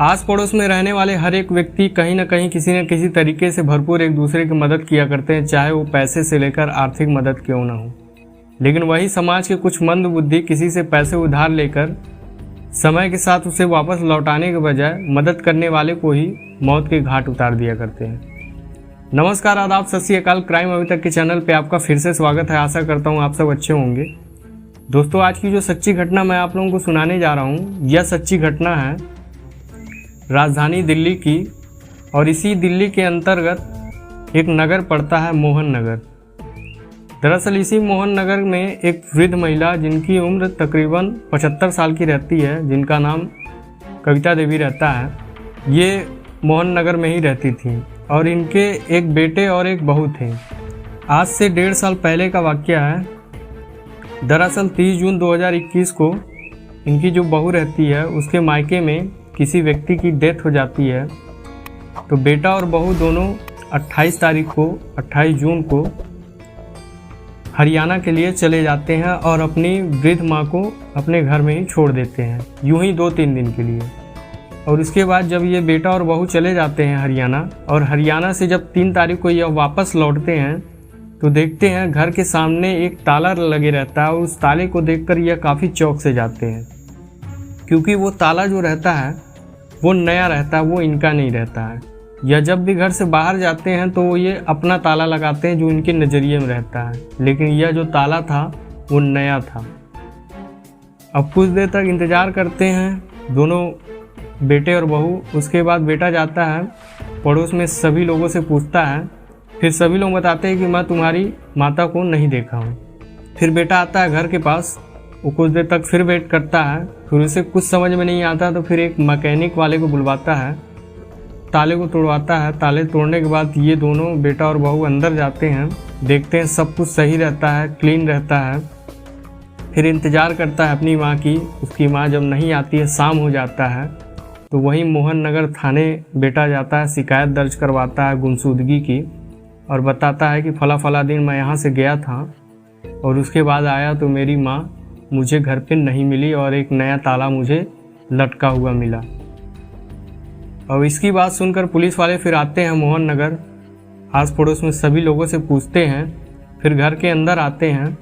आस पड़ोस में रहने वाले हर एक व्यक्ति कहीं न कहीं किसी न किसी तरीके से भरपूर एक दूसरे की मदद किया करते हैं, चाहे वो पैसे से लेकर आर्थिक मदद क्यों ना हो। लेकिन वही समाज के कुछ मंद बुद्धि किसी से पैसे उधार लेकर समय के साथ उसे वापस लौटाने के बजाय मदद करने वाले को ही मौत के घाट उतार दिया करते हैं। नमस्कार, आदाब, सत श्री अकाल। क्राइम अभी तक के चैनल पे आपका फिर से स्वागत है। आशा करता हूँ आप सब अच्छे होंगे। दोस्तों, आज की जो सच्ची घटना मैं आप लोगों को सुनाने जा रहा हूँ, यह सच्ची घटना है राजधानी दिल्ली की, और इसी दिल्ली के अंतर्गत एक नगर पड़ता है मोहन नगर। दरअसल इसी मोहन नगर में एक वृद्ध महिला जिनकी उम्र तकरीबन 75 साल की रहती है, जिनका नाम कविता देवी रहता है, ये मोहन नगर में ही रहती थी और इनके एक बेटे और एक बहू थे। आज से 1.5 साल पहले का वाकया है। दरअसल 30 जून 2021 को इनकी जो बहू रहती है उसके मायके में किसी व्यक्ति की डेथ हो जाती है। तो बेटा और बहू दोनों 28 जून को हरियाणा के लिए चले जाते हैं और अपनी वृद्ध माँ को अपने घर में ही छोड़ देते हैं, यूं ही 2-3 दिन के लिए। और उसके बाद जब ये बेटा और बहू चले जाते हैं हरियाणा, और हरियाणा से जब 3 तारीख को यह वापस लौटते हैं तो देखते हैं घर के सामने एक ताला लगे रहता है, और उस ताले को देखकर यह काफ़ी चौंक से जाते हैं, क्योंकि वो ताला जो रहता है वो नया रहता है, वो इनका नहीं रहता है। या जब भी घर से बाहर जाते हैं तो वो ये अपना ताला लगाते हैं जो इनके नज़रिए में रहता है, लेकिन यह जो ताला था वो नया था। अब कुछ देर तक इंतज़ार करते हैं दोनों बेटे और बहू। उसके बाद बेटा जाता है, पड़ोस में सभी लोगों से पूछता है, फिर सभी लोग बताते हैं कि मैं तुम्हारी माता को नहीं देखा हूँ। फिर बेटा आता है घर के पास, वो कुछ देर तक फिर वेट करता है, फिर उसे कुछ समझ में नहीं आता तो फिर एक मैकेनिक वाले को बुलवाता है, ताले को तोड़वाता है। ताले तोड़ने के बाद ये दोनों बेटा और बहू अंदर जाते हैं, देखते हैं सब कुछ सही रहता है, क्लीन रहता है। फिर इंतज़ार करता है अपनी माँ की। उसकी माँ जब नहीं आती है, शाम हो जाता है, तो वहीं मोहन नगर थाने बेटा जाता है, शिकायत दर्ज करवाता है गुमशुदगी की, और बताता है कि फला दिन मैं यहाँ से गया था और उसके बाद आया तो मेरी माँ मुझे घर पे नहीं मिली और एक नया ताला मुझे लटका हुआ मिला। और इसकी बात सुनकर पुलिस वाले फिर आते हैं मोहन नगर, आस पड़ोस में सभी लोगों से पूछते हैं, फिर घर के अंदर आते हैं।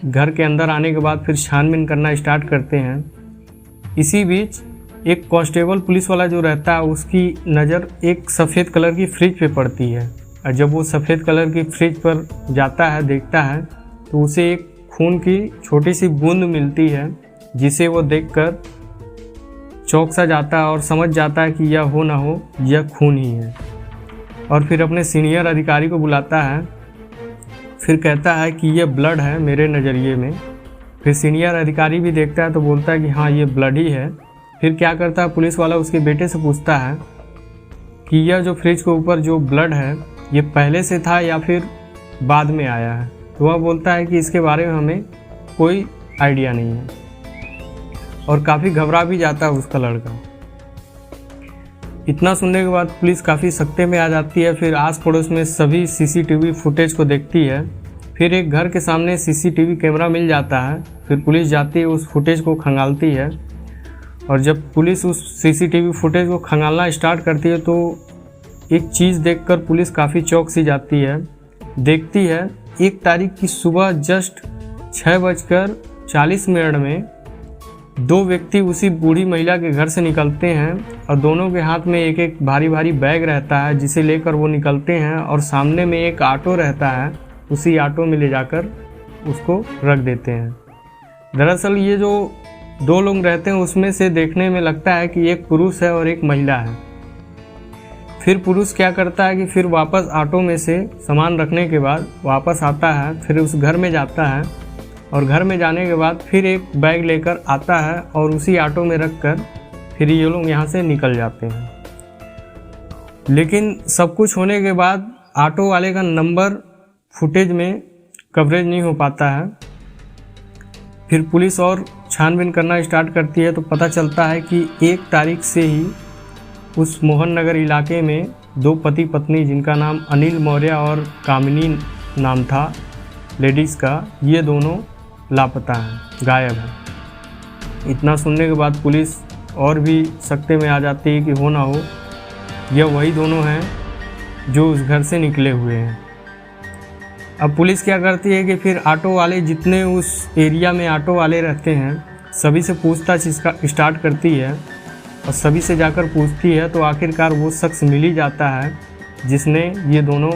घर के अंदर आने के बाद फिर छानबीन करना स्टार्ट करते हैं। इसी बीच एक कांस्टेबल पुलिस वाला जो रहता है उसकी नज़र एक सफ़ेद कलर की फ्रिज पे पड़ती है, और जब वो सफ़ेद कलर की फ्रिज पर जाता है, देखता है, तो उसे एक खून की छोटी सी बूंद मिलती है, जिसे वो देखकर चौंक सा जाता है और समझ जाता है कि यह हो ना हो यह खून ही है। और फिर अपने सीनियर अधिकारी को बुलाता है, फिर कहता है कि यह ब्लड है मेरे नज़रिए में। फिर सीनियर अधिकारी भी देखता है तो बोलता है कि हाँ, ये ब्लड ही है। फिर क्या करता है पुलिस वाला, उसके बेटे से पूछता है कि यह जो फ्रिज के ऊपर जो ब्लड है ये पहले से था या फिर बाद में आया है। तो वह बोलता है कि इसके बारे में हमें कोई आइडिया नहीं है, और काफ़ी घबरा भी जाता है उसका लड़का। इतना सुनने के बाद पुलिस काफ़ी सख्ते में आ जाती है। फिर आस पड़ोस में सभी सीसीटीवी फुटेज को देखती है। फिर एक घर के सामने सीसीटीवी कैमरा मिल जाता है। फिर पुलिस जाती है, उस फुटेज को खंगालती है, और जब पुलिस उस सीसीटीवी फुटेज को खंगालना स्टार्ट करती है तो एक चीज़ देखकर पुलिस काफ़ी चौंक सी जाती है। देखती है 1 तारीख की सुबह जस्ट 6:40 में 2 व्यक्ति उसी बूढ़ी महिला के घर से निकलते हैं, और दोनों के हाथ में एक भारी बैग रहता है, जिसे लेकर वो निकलते हैं, और सामने में एक ऑटो रहता है, उसी ऑटो में ले जाकर उसको रख देते हैं। दरअसल ये जो 2 लोग रहते हैं उसमें से देखने में लगता है कि एक पुरुष है और एक महिला है। फिर पुरुष क्या करता है कि फिर वापस ऑटो में से सामान रखने के बाद वापस आता है, फिर उस घर में जाता है, और घर में जाने के बाद फिर एक बैग लेकर आता है और उसी ऑटो में रखकर फिर ये लोग यहाँ से निकल जाते हैं। लेकिन सब कुछ होने के बाद ऑटो वाले का नंबर फुटेज में कवरेज नहीं हो पाता है। फिर पुलिस और छानबीन करना स्टार्ट करती है तो पता चलता है कि 1 तारीख से ही उस मोहन नगर इलाके में 2 पति पत्नी, जिनका नाम अनिल मौर्य और कामिनी नाम था लेडीज़ का, ये दोनों लापता हैं, गायब हैं। इतना सुनने के बाद पुलिस और भी सकते में आ जाती है कि हो ना हो यह वही दोनों हैं जो उस घर से निकले हुए हैं। अब पुलिस क्या करती है कि फिर ऑटो वाले, जितने उस एरिया में ऑटो वाले रहते हैं, सभी से पूछताछ इसका स्टार्ट करती है और सभी से जाकर पूछती है, तो आखिरकार वो शख्स मिल ही जाता है जिसने ये दोनों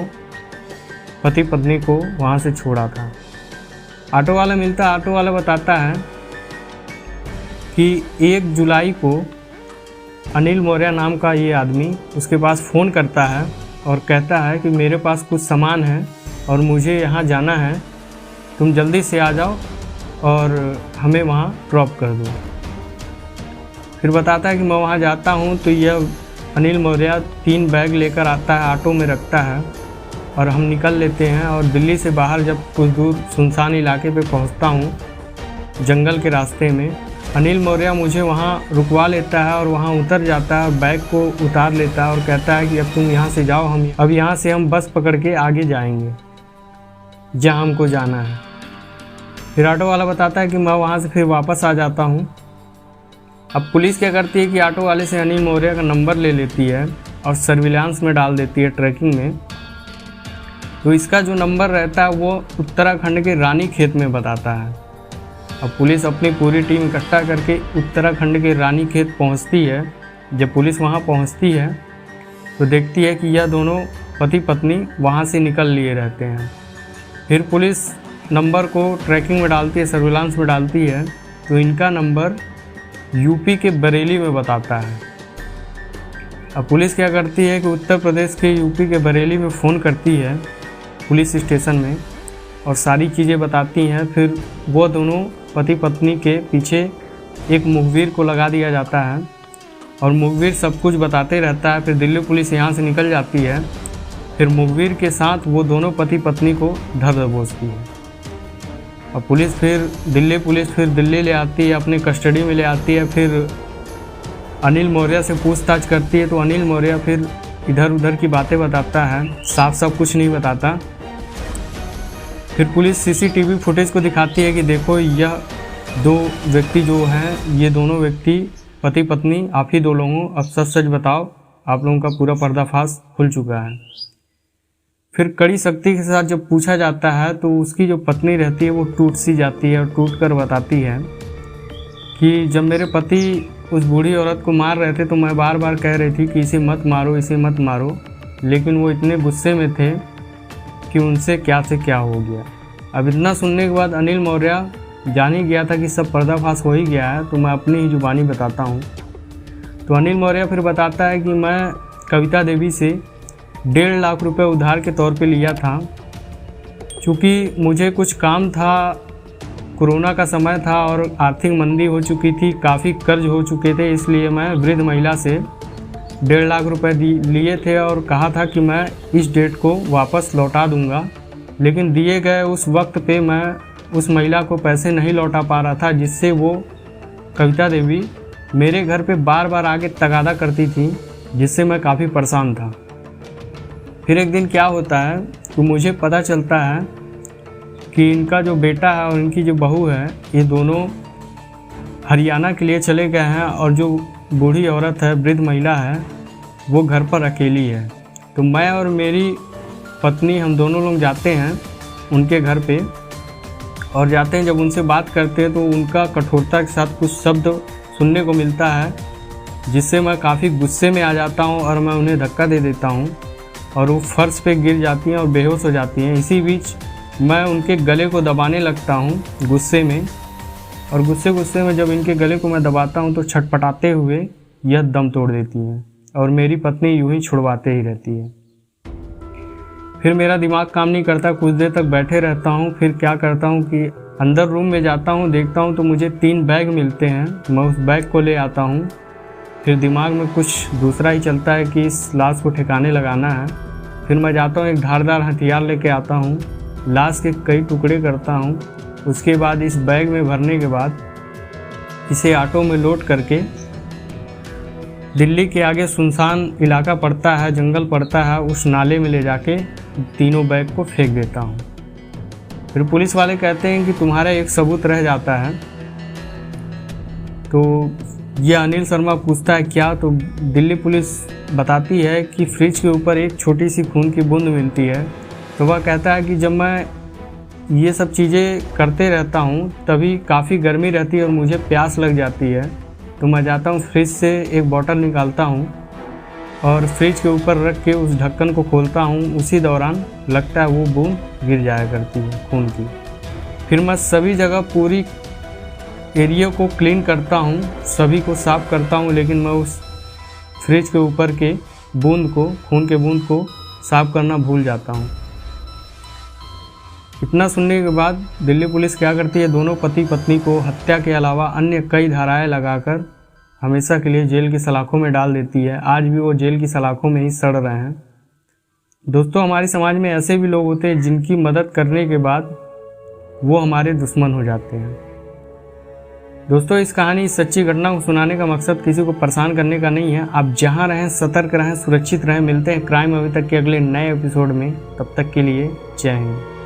पति पत्नी को वहाँ से छोड़ा था। ऑटो वाला मिलता है, ऑटो वाला बताता है कि 1 जुलाई को अनिल मौर्य नाम का ये आदमी उसके पास फ़ोन करता है और कहता है कि मेरे पास कुछ सामान है और मुझे यहाँ जाना है, तुम जल्दी से आ जाओ और हमें वहाँ ड्रॉप कर दो। फिर बताता है कि मैं वहाँ जाता हूँ तो यह अनिल मौर्य 3 बैग लेकर आता है, ऑटो में रखता है और हम निकल लेते हैं। और दिल्ली से बाहर जब कुछ दूर सुनसान इलाके पे पहुँचता हूँ, जंगल के रास्ते में, अनिल मौर्य मुझे वहाँ रुकवा लेता है और वहाँ उतर जाता है, बैग को उतार लेता है और कहता है कि अब तुम यहाँ से जाओ, अब यहाँ से हम बस पकड़ के आगे जाएंगे जहाँ हमको जाना है। फिर ऑटो वाला बताता है कि मैं वहाँ से फिर वापस आ जाता हूँ। अब पुलिस क्या करती है कि ऑटो वाले से अनिल मौर्य का नंबर ले लेती है और सर्विलांस में डाल देती है, ट्रैकिंग में। तो इसका जो नंबर रहता है वो उत्तराखंड के रानीखेत में बताता है। अब पुलिस अपनी पूरी टीम इकट्ठा करके उत्तराखंड के रानीखेत पहुंचती है। जब पुलिस वहां पहुंचती है तो देखती है कि यह दोनों पति पत्नी वहां से निकल लिए रहते हैं। फिर पुलिस नंबर को ट्रैकिंग में डालती है, सर्विलांस में डालती है, तो इनका नंबर यूपी के बरेली में बताता है। अब पुलिस क्या करती है कि उत्तर प्रदेश के यूपी के बरेली में फ़ोन करती है पुलिस स्टेशन में और सारी चीज़ें बताती हैं। फिर वो दोनों पति पत्नी के पीछे एक मुखबिर को लगा दिया जाता है और मुखबिर सब कुछ बताते रहता है। फिर दिल्ली पुलिस यहाँ से निकल जाती है। फिर मुखबिर के साथ वो दोनों पति पत्नी को धर दबोचती है और पुलिस फिर दिल्ली ले आती है, अपने कस्टडी में ले आती है। फिर अनिल मौर्य से पूछताछ करती है तो अनिल मौर्य फिर इधर उधर की बातें बताता है, साफ कुछ नहीं बताता। फिर पुलिस सीसीटीवी फुटेज को दिखाती है कि देखो यह 2 व्यक्ति जो हैं, ये दोनों व्यक्ति पति पत्नी आप ही 2 लोगों, अब सच बताओ, आप लोगों का पूरा पर्दाफाश खुल चुका है। फिर कड़ी सख्ती के साथ जब पूछा जाता है तो उसकी जो पत्नी रहती है वो टूट सी जाती है और टूट कर बताती है कि जब मेरे पति उस बूढ़ी औरत को मार रहे थे तो मैं बार बार कह रही थी कि इसे मत मारो, लेकिन वो इतने गुस्से में थे कि उनसे क्या से क्या हो गया। अब इतना सुनने के बाद अनिल मौर्य जान ही गया था कि सब पर्दाफाश हो ही गया है, तो मैं अपनी ही जुबानी बताता हूँ। तो अनिल मौर्य फिर बताता है कि मैं कविता देवी से 1.5 लाख रुपए उधार के तौर पे लिया था। चूँकि मुझे कुछ काम था, कोरोना का समय था और आर्थिक मंदी हो चुकी थी, काफ़ी कर्ज हो चुके थे, इसलिए मैं वृद्ध महिला से 1.5 लाख रुपए लिए थे और कहा था कि मैं इस डेट को वापस लौटा दूंगा। लेकिन दिए गए उस वक्त पे मैं उस महिला को पैसे नहीं लौटा पा रहा था, जिससे वो कविता देवी मेरे घर पे बार बार आके तगादा करती थी, जिससे मैं काफ़ी परेशान था। फिर एक दिन क्या होता है तो मुझे पता चलता है कि इनका जो बेटा है और इनकी जो बहू है, ये दोनों हरियाणा के लिए चले गए हैं और जो बूढ़ी औरत है, वृद्ध महिला है, वो घर पर अकेली है। तो मैं और मेरी पत्नी हम दोनों लोग जाते हैं उनके घर पे और जाते हैं, जब उनसे बात करते हैं तो उनका कठोरता के साथ कुछ शब्द सुनने को मिलता है, जिससे मैं काफ़ी गुस्से में आ जाता हूँ और मैं उन्हें धक्का दे देता हूँ और वो फर्श पे गिर जाती हैं और बेहोश हो जाती हैं। इसी बीच मैं उनके गले को दबाने लगता हूँ गुस्से में, और गुस्से में जब इनके गले को मैं दबाता हूँ तो छटपटाते हुए यह दम तोड़ देती हैं और मेरी पत्नी यूं ही छुड़वाते ही रहती है। फिर मेरा दिमाग काम नहीं करता, कुछ देर तक बैठे रहता हूँ। फिर क्या करता हूँ कि अंदर रूम में जाता हूँ, देखता हूँ तो मुझे 3 बैग मिलते हैं। मैं उस बैग को ले आता हूँ। फिर दिमाग में कुछ दूसरा ही चलता है कि इस लाश को ठिकाने लगाना है। फिर मैं जाता हूँ, एक धारदार हथियार लेके आता हूँ, लाश के कई टुकड़े करता हूँ। उसके बाद इस बैग में भरने के बाद इसे ऑटो में लोड करके दिल्ली के आगे सुनसान इलाका पड़ता है, जंगल पड़ता है, उस नाले में ले जाके तीनों बैग को फेंक देता हूँ। फिर पुलिस वाले कहते हैं कि तुम्हारा एक सबूत रह जाता है। तो ये अनिल शर्मा पूछता है क्या, तो दिल्ली पुलिस बताती है कि फ्रिज के ऊपर एक छोटी सी खून की बूंद मिलती है। तो वह कहता है कि जब मैं ये सब चीज़ें करते रहता हूँ तभी काफ़ी गर्मी रहती है और मुझे प्यास लग जाती है, तो मैं जाता हूँ फ्रिज से एक बॉटल निकालता हूँ और फ्रिज के ऊपर रख के उस ढक्कन को खोलता हूँ। उसी दौरान लगता है वो बूंद गिर जाया करती है खून की। फिर मैं सभी जगह पूरी एरिया को क्लीन करता हूँ, सभी को साफ़ करता हूँ, लेकिन मैं उस फ्रिज के ऊपर के बूंद को, खून के बूंद को साफ़ करना भूल जाता हूँ। इतना सुनने के बाद दिल्ली पुलिस क्या करती है, दोनों पति पत्नी को हत्या के अलावा अन्य कई धाराएं लगाकर हमेशा के लिए जेल की सलाखों में डाल देती है। आज भी वो जेल की सलाखों में ही सड़ रहे हैं। दोस्तों, हमारे समाज में ऐसे भी लोग होते हैं जिनकी मदद करने के बाद वो हमारे दुश्मन हो जाते हैं। दोस्तों, इस कहानी, इस सच्ची घटना को सुनाने का मकसद किसी को परेशान करने का नहीं है। आप जहां रहें सतर्क रहें, सुरक्षित रहें। मिलते हैं क्राइम अभी तक के अगले नए एपिसोड में। तब तक के लिए जय हिंद।